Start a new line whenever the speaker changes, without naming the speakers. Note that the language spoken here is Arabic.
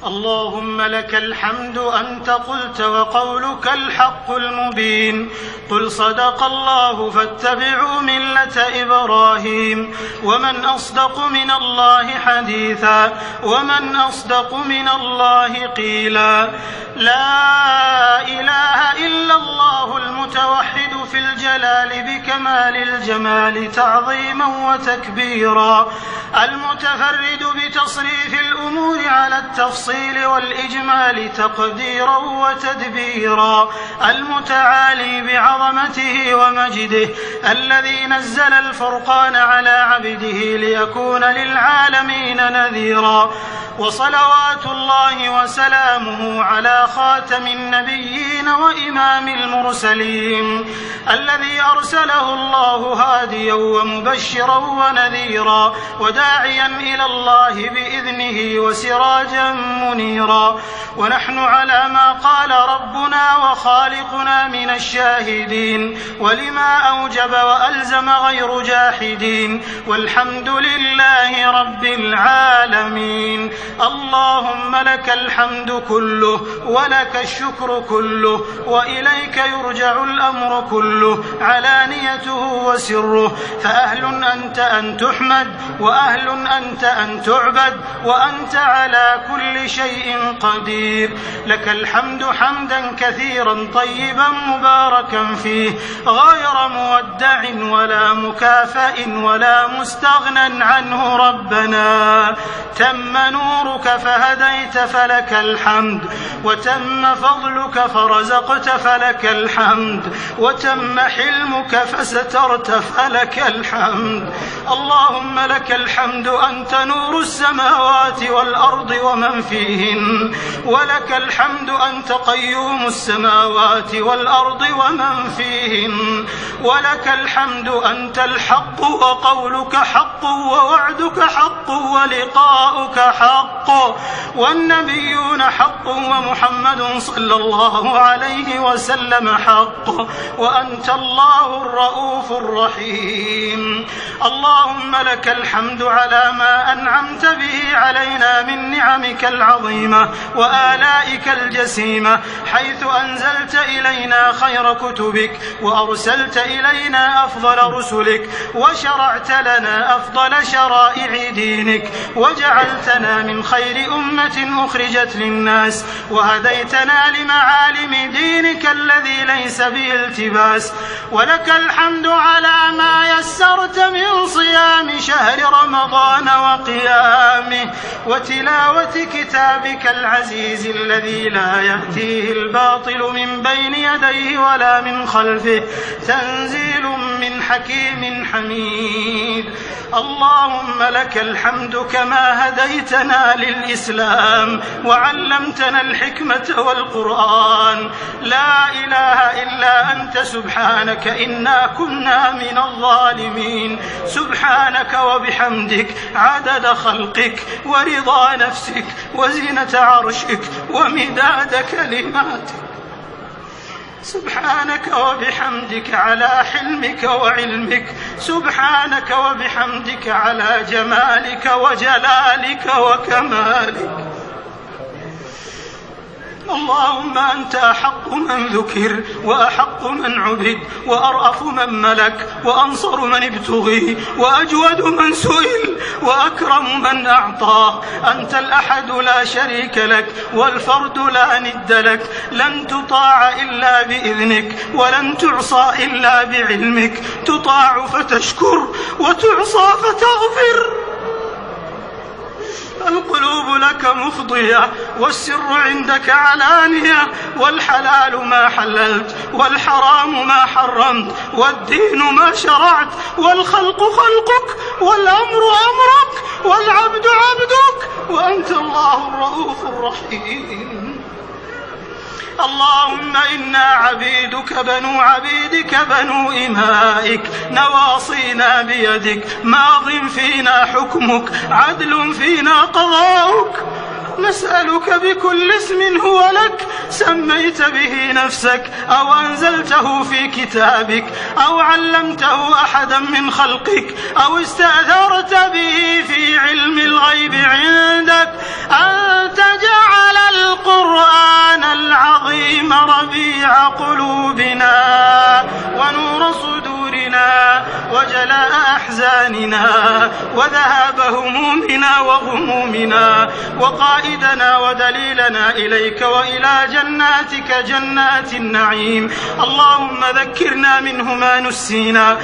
اللهم لك الحمد أنت قلت وقولك الحق المبين. قل صدق الله فاتبعوا ملة إبراهيم. ومن أصدق من الله حديثا ومن أصدق من الله قيلا. لا إله إلا الله المتوحد في الجلال بكمال الجمال تعظيما وتكبيرا، المتفرد بتصريف الأمور على التفصيل والإجمال تقديرا وتدبيرا، المتعالي بعظمته ومجده، الذي نزل الفرقان على عبده ليكون للعالمين نذيرا. وصلوات الله وسلامه على خاتم النبيين وإمام المرسلين، الذي أرسله الله هاديا ومبشرا ونذيرا وداعيا إلى الله بإذنه وسراجا منيرا. ونحن على ما قال ربنا وخالقنا من الشاهدين، ولما أوجب وألزم غير جاحدين، والحمد لله رب العالمين. اللهم لك الحمد كله ولك الشكر كله، وإليك يرجع الأمر كله علانيته وسره، فأهل أنت أن تحمد وأهل أنت أن تعبد، وأنت على كل شيء قدير. لك الحمد حمدا كثيرا طيبا مباركا فيه، غير مودع ولا مكافئ ولا مستغنى عنه ربنا. تم نورك فهديت فلك الحمد، وتم فضلك فرزقت فلك الحمد، وتم حلمك فسترت فلك الحمد. اللهم لك الحمد أنت نور السماوات والأرض ومن فيهن، ولك الحمد أنت قيوم السماوات والأرض ومن فيهن، ولك الحمد أنت الحق وقولك حق ووعدك حق ولقاؤك حق والنبيون حق ومحمد صلى الله عليه وسلم حق، وأنت الله الرؤوف الرحيم. اللهم لك الحمد على ما أنعمت به علينا من نعمك العظيمة وآلائك الجسيمة، حيث أنزلت إلينا خير كتبك، وأرسلت إلينا أفضل رسلك، وشرعت لنا أفضل شرائع دينك، وجعلتنا من خير أمة أخرجت للناس، وهديتنا لمعالم دينك الذي ليس به التباس. ولك الحمد على ما يسرت من صيام شهر رمضان وقيامه، وتلاوة كتابك العزيز الذي لا يأتيه الباطل من بين يديه ولا من خلفه، تنزيل من حكيم حميد. اللهم لك الحمد كما هديتنا للإسلام وعلمتنا الحكمة والقرآن. لا إله إلا أنت سبحانك إنا كنا من الظالمين. سبحانك وبحمدك عدد خلقك ورضا نفسك وزنة عرشك ومداد كلماتك. سبحانك وبحمدك على حلمك وعلمك. سبحانك وبحمدك على جمالك وجلالك وكمالك. اللهم أنت أحق من ذكر وأحق من عبد وأرأف من ملك وأنصر من ابتغي وأجود من سئل وأكرم من أعطى. أنت الأحد لا شريك لك والفرد لا ند لك، لن تطاع إلا بإذنك ولن تعصى إلا بعلمك، تطاع فتشكر وتعصى فتغفر. القلوب لك مفضية والسر عندك علانية، والحلال ما حللت والحرام ما حرمت، والدين ما شرعت، والخلق خلقك، والأمر أمرك، والعبد عبدك، وأنت الله الرؤوف الرحيم. اللهم إنا عبيدك بنو عبيدك بنو إمائك، نواصينا بيدك، ماض فينا حكمك، عدل فينا قضاؤك. نسألك بكل اسم هو لك سميت به نفسك أو أنزلته في كتابك أو علمته أحدا من خلقك أو استأثرت به في علم الغيب عندك أن تجعل قلوبنا ونور صدورنا وجلاء أحزاننا وذهاب همومنا وغمومنا وقائدنا ودليلنا إليك وإلى جناتك جنات النعيم. اللهم ذكرنا منه ما نسينا